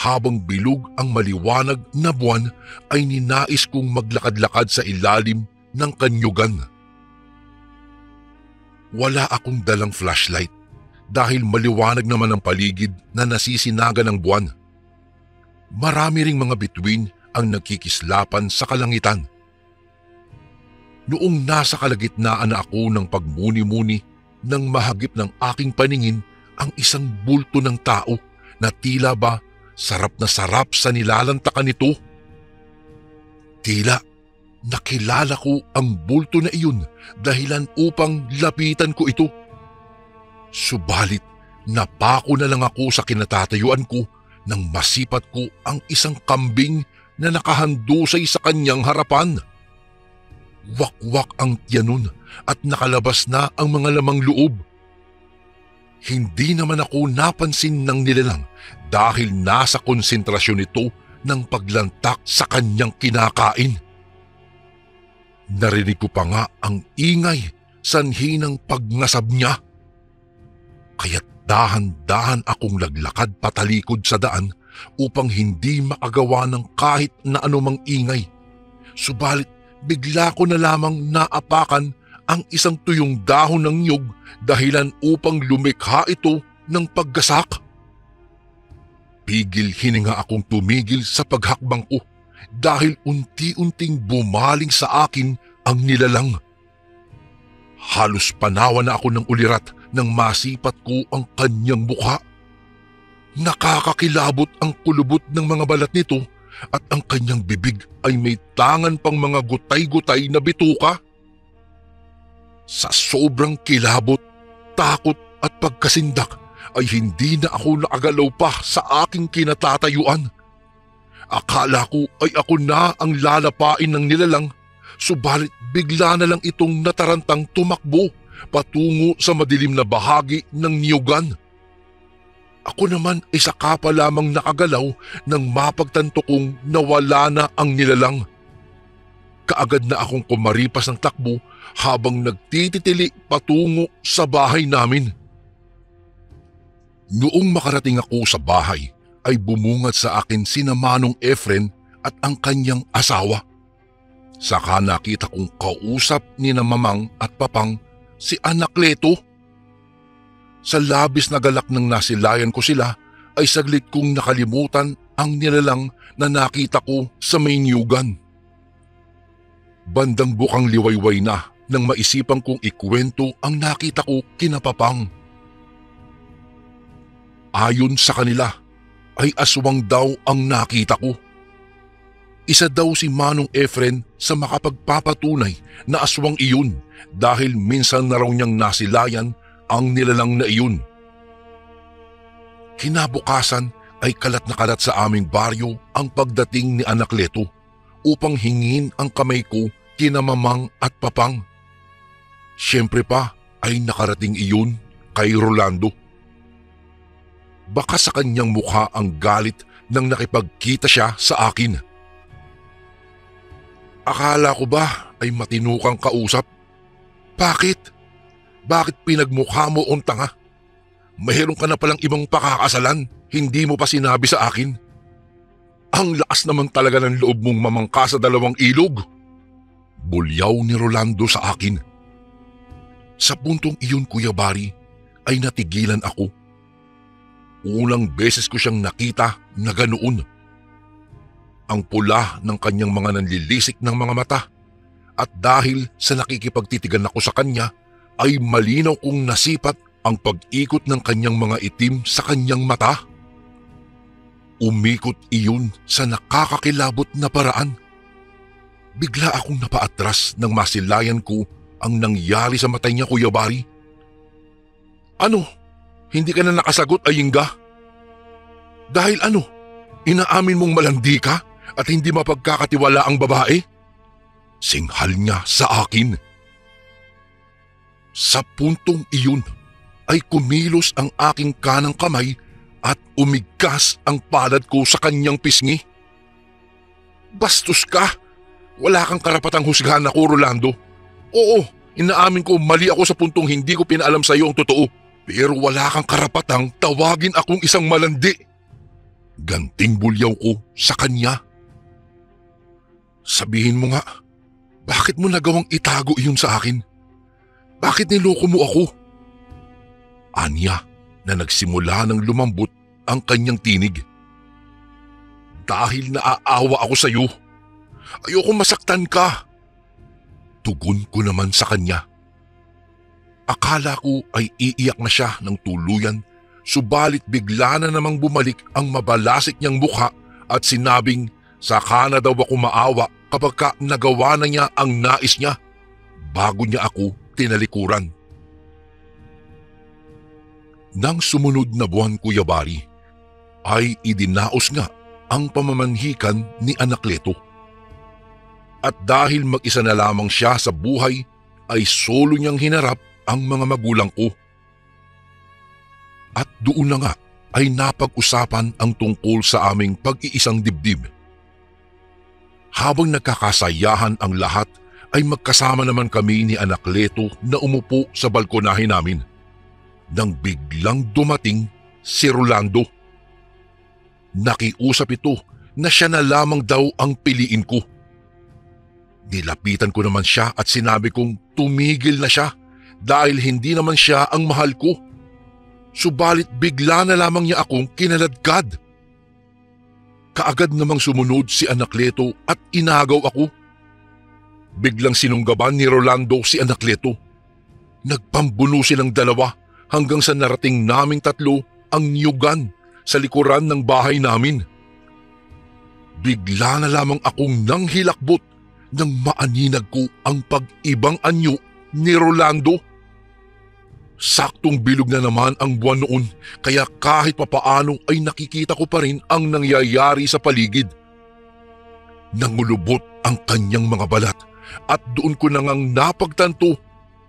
habang bilog ang maliwanag na buwan, ay ninais kong maglakad-lakad sa ilalim ng kanyugan. Wala akong dalang flashlight dahil maliwanag naman ang paligid na nasisinaga ng buwan. Marami ring mga bituin ang nagkikislapan sa kalangitan. Noong nasa kalagitnaan na ako ng pagmuni-muni, nang mahagip ng aking paningin ang isang bulto ng tao na tila ba sarap na sarap sa nilalantakan nito. Tila nakilala ko ang bulto na iyon dahilan upang lapitan ko ito. Subalit napako na lang ako sa kinatatayuan ko nang masipat ko ang isang kambing na nakahandusay sa kanyang harapan. Wakwak ang tiyan at nakalabas na ang mga lamang loob. Hindi naman ako napansin ng nilalang dahil nasa konsentrasyon ito ng paglantak sa kanyang kinakain. Narinig ko pa nga ang ingay sanhi ng pagngasab niya. Kaya't dahan-dahan akong laglakad patalikod sa daan upang hindi makagawa ng kahit na anumang ingay. Subalit bigla ko na lamang naapakan ang isang tuyong dahon ng niyog dahilan upang lumikha ito ng paggasak. Pigil hininga akong tumigil sa paghakbang ko dahil unti-unting bumaling sa akin ang nilalang. Halos panawa na ako ng ulirat nang masipat ko ang kanyang mukha. Nakakakilabot ang kulubot ng mga balat nito at ang kanyang bibig ay may tangan pang mga gutay-gutay na bituka. Sa sobrang kilabot, takot at pagkasindak ay hindi na ako nakagalaw pa sa aking kinatatayuan. Akala ko ay ako na ang lalapain ng nilalang, subalit bigla na lang itong natarantang tumakbo patungo sa madilim na bahagi ng niyugan. Ako naman ay saka pa lamang nakagalaw nang mapagtanto kong nawala na ang nilalang. Kaagad na akong kumaripas ng takbo habang nagtititili patungo sa bahay namin. Noong makarating ako sa bahay ay bumungad sa akin sina Manong Efren at ang kanyang asawa. Saka nakita kong kausap ni na Mamang at Papang si Anakleto. Sa labis na galak ng nasilayan ko sila ay saglit kong nakalimutan ang nilalang na nakita ko sa may niyugan. Bandang bukang liwayway na nang maisipang kong ikwento ang nakita ko kina Papang. Ayon sa kanila ay aswang daw ang nakita ko. Isa daw si Manong Efren sa makapagpapatunay na aswang iyon dahil minsan na raw niyang nasilayan ang nilalang na iyon. Kinabukasan ay kalat na kalat sa aming baryo ang pagdating ni Anakleto upang hingin ang kamay ko kina Mamang at Papang. Siyempre pa ay nakarating iyon kay Rolando. Baka sa kanyang mukha ang galit nang nakipagkita siya sa akin. Akala ko ba ay matinukang kausap? Bakit? Bakit pinagmukha mo ang tanga? Mayroon ka na palang ibang pakakasalan, hindi mo pa sinabi sa akin. Ang lakas naman talaga ng loob mong mamangka sa dalawang ilog. Bulyaw ni Rolando sa akin. Sa puntong iyon, Kuya Bari, ay natigilan ako. Unang beses ko siyang nakita na ganoon. Ang pula ng kanyang mga nanlilisik ng mga mata at dahil sa nakikipagtitigan ako sa kanya ay malinaw kong nasipat ang pag-ikot ng kanyang mga itim sa kanyang mata. Umikot iyon sa nakakakilabot na paraan. Bigla akong napaatras nang masilayan ko ang nangyari sa mata niya, Kuya Bari. Ano? Hindi ka na nakasagot, Ayinga? Dahil ano? Inaamin mong malandi ka at hindi mapagkakatiwala ang babae? Singhal niya sa akin. Sa puntong iyon ay kumilos ang aking kanang kamay at umigkas ang palad ko sa kanyang pisngi. Bastos ka! Wala kang karapatang husgahan ako, Rolando. Oo, inaamin ko mali ako sa puntong hindi ko pinaalam sa iyo ang totoo. Pero wala kang karapatang tawagin akong isang malandi. Ganting bulyaw ko sa kanya. Sabihin mo nga, bakit mo nagawang itago iyon sa akin? Bakit niloko mo ako? Anya na nagsimula ng lumambot ang kanyang tinig. Dahil naaawa ako sa iyo. Ayokong masaktan ka. Tugon ko naman sa kanya. Akala ko ay iiyak na siya ng tuluyan, subalit bigla na namang bumalik ang mabalasik niyang mukha at sinabing saka na daw ako maawa kapag ka nagawa na niya ang nais niya bago niya ako tinalikuran. Nang sumunod na buwan, Kuya Bari, ay idinaos nga ang pamamanhikan ni Anakleto. At dahil mag-isa na lamang siya sa buhay, ay solo niyang hinarap ang mga magulang ko. At doon na nga ay napag-usapan ang tungkol sa aming pag-iisang dibdib. Habang nagkakasayahan ang lahat ay magkasama naman kami ni Anakleto na umupo sa balkonahe namin. Nang biglang dumating si Rolando. Nakiusap ito na siya na lamang daw ang piliin ko. Nilapitan ko naman siya at sinabi kong tumigil na siya dahil hindi naman siya ang mahal ko. Subalit bigla na lamang niya akong kinaladkad. Kaagad namang sumunod si Anakleto at inagaw ako. Biglang sinunggaban ni Rolando si Anakleto. Nagpambuno silang dalawa hanggang sa narating naming tatlo ang niyugan sa likuran ng bahay namin. Bigla na lamang akong nanghilakbot nang maaninag ko ang pag-ibang anyo ni Rolando. Saktong bilog na naman ang buwan noon kaya kahit papaano ay nakikita ko pa rin ang nangyayari sa paligid. Nangulubot ang kanyang mga balat at doon ko na ngang napagtanto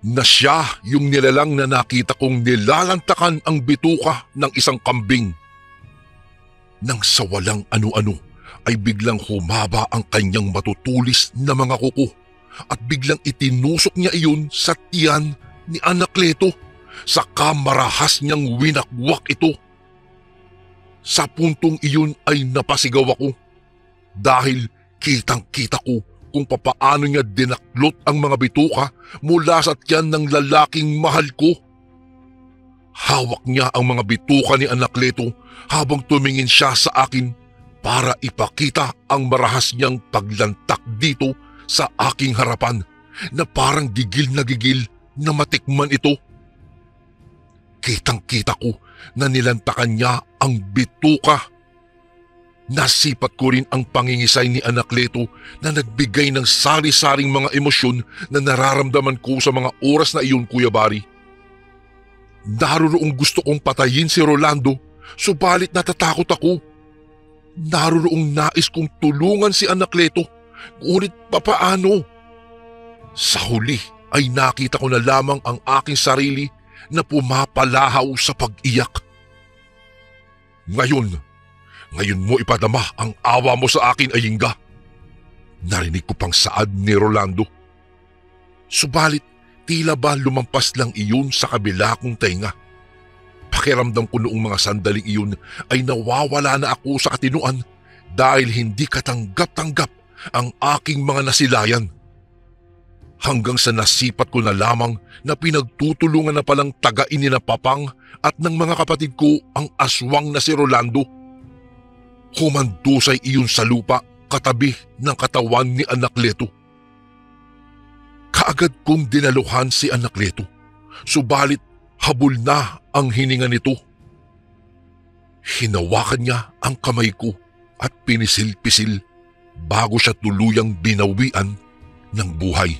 na siya yung nilalang na nakita kong nilalantakan ang bituka ng isang kambing. Nang sa walang ano-ano ay biglang humaba ang kanyang matutulis na mga kuko at biglang itinusok niya iyon sa tiyan ni Anakleto, saka marahas niyang winakwak ito. Sa puntong iyon ay napasigaw ako dahil kitang-kita ko kung papaano niya dinaklot ang mga bituka mula sa tiyan ng lalaking mahal ko. Hawak niya ang mga bituka ni Anakleto habang tumingin siya sa akin para ipakita ang marahas niyang paglantak dito sa aking harapan na parang gigil na matikman ito. Kitang-kita ko na nilantakan niya ang bituka. Nasipat ko rin ang pangingisay ni Anakleto na nagbigay ng sari-saring mga emosyon na nararamdaman ko sa mga oras na iyon, Kuya Bari. Naroroong gusto kong patayin si Rolando, subalit natatakot ako. Naroroong nais kong tulungan si Anakleto, ngunit papaano? Sa huli ay nakita ko na lamang ang aking sarili na pumapalahaw sa pag-iyak. Ngayon mo ipadama ang awa mo sa akin, Ayinga. Narinig ko pang saad ni Rolando. Subalit tila ba lumampas lang iyon sa kabila kong tenga. Pakiramdam ko noong mga sandaling iyon ay nawawala na ako sa katinuan dahil hindi katanggap-tanggap ang aking mga nasilayan. Hanggang sa nasipat ko na lamang na pinagtutulungan na palang tagain ni na Papang at ng mga kapatid ko ang aswang na si Rolando. Humandusay iyon sa lupa katabi ng katawan ni Anakleto. Kaagad kong dinaluhan si Anakleto, subalit habol na ang hininga nito. Hinawakan niya ang kamay ko at pinisil-pisil bago siya tuluyang binawian ng buhay.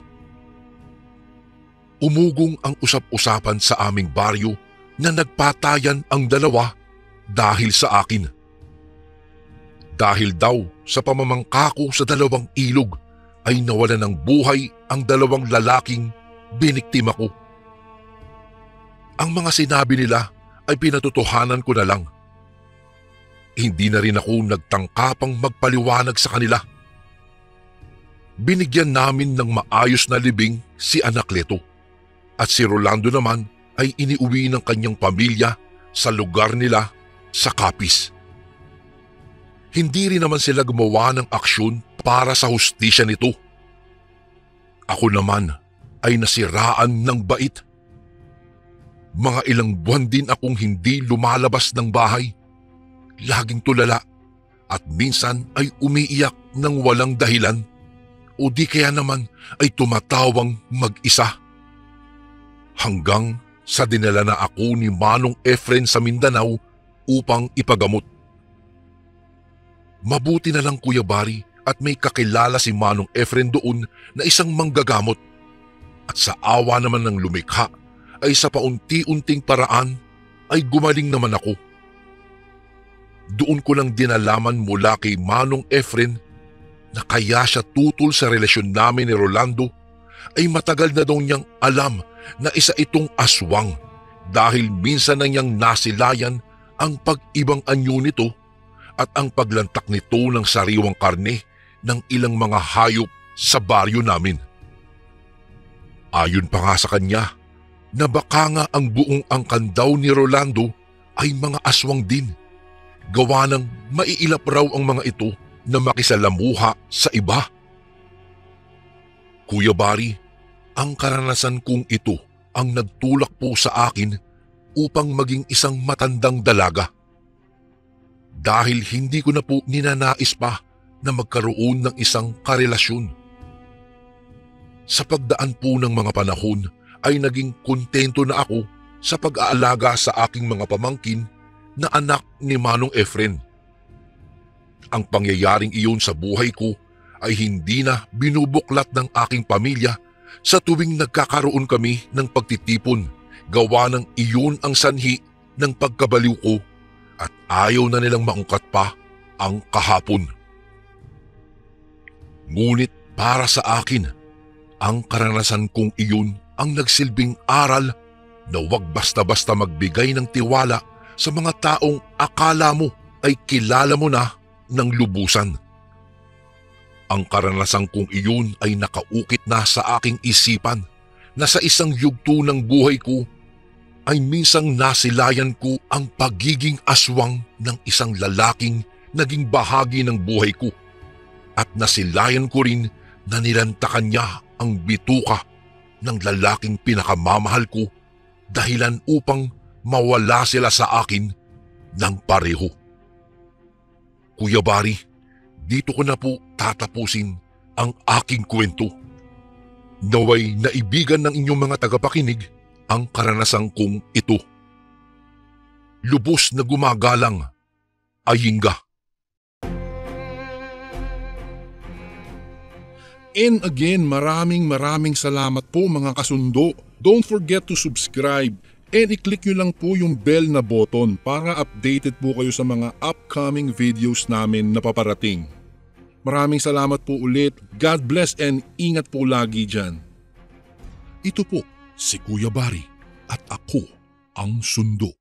Umugong ang usap-usapan sa aming baryo na nagpatayan ang dalawa dahil sa akin. Dahil daw sa pamamangka ko sa dalawang ilog ay nawalan ng buhay ang dalawang lalaking biniktima ko. Ang mga sinabi nila ay pinatotohanan ko na lang. Hindi na rin ako nagtangkapang magpaliwanag sa kanila. Binigyan namin ng maayos na libing si Anakleto at si Rolando naman ay iniuwi ng kanyang pamilya sa lugar nila sa Capiz. Hindi rin naman sila gumawa ng aksyon para sa hustisya nito. Ako naman ay nasiraan ng bait. Mga ilang buwan din akong hindi lumalabas ng bahay. Laging tulala at minsan ay umiiyak ng walang dahilan o di kaya naman ay tumatawang mag-isa. Hanggang sa dinala na ako ni Manong Efren sa Mindanao upang ipagamot. Mabuti na lang, Kuya Bari, at may kakilala si Manong Efren doon na isang manggagamot. At sa awa naman ng lumikha ay sa paunti-unting paraan ay gumaling naman ako. Doon ko lang dinalaman mula kay Manong Efren na kaya siya tutol sa relasyon namin ni Rolando ay matagal na daw niyang alam na isa itong aswang dahil minsan na niyang nasilayan ang pag-ibang anyo nito at ang paglantak nito ng sariwang karne ng ilang mga hayop sa baryo namin. Ayon pa nga sa kanya na baka nga ang buong angkan daw ni Rolando ay mga aswang din. Gawa ng maiilap raw ang mga ito na makisalamuha sa iba. Kuya Bari, ang karanasan kong ito ang nagtulak po sa akin upang maging isang matandang dalaga. Dahil hindi ko na po ninanais pa na magkaroon ng isang karelasyon. Sa pagdaan po ng mga panahon ay naging kontento na ako sa pag-aalaga sa aking mga pamangkin na anak ni Manong Efren. Ang pangyayaring iyon sa buhay ko ay hindi na binubuklat ng aking pamilya sa tuwing nagkakaroon kami ng pagtitipon, gawa ng iyon ang sanhi ng pagkabaliw ko at ayaw na nilang maungkat pa ang kahapon. Ngunit para sa akin, ang karanasan kong iyon ang nagsilbing aral na huwag basta-basta magbigay ng tiwala sa mga taong akala mo ay kilala mo na ng lubusan. Ang karanasan kong iyon ay nakaukit na sa aking isipan na sa isang yugto ng buhay ko ay minsang nasilayan ko ang pagiging aswang ng isang lalaking naging bahagi ng buhay ko at nasilayan ko rin na nilantakan niya ang bituka ng lalaking pinakamamahal ko dahilan upang mawala sila sa akin ng pareho. Kuya Barry, dito ko na po tatapusin ang aking kwento. Naway naibigan ng inyong mga tagapakinig ang karanasan kong ito. Lubos na gumagalang, Ayinga. And again, maraming salamat po mga kasundo. Don't forget to subscribe and i-click nyo lang po yung bell na button para updated po kayo sa mga upcoming videos namin na paparating. Maraming salamat po ulit. God bless and ingat po lagi dyan. Ito po si Kuya Barry at ako ang Sundo.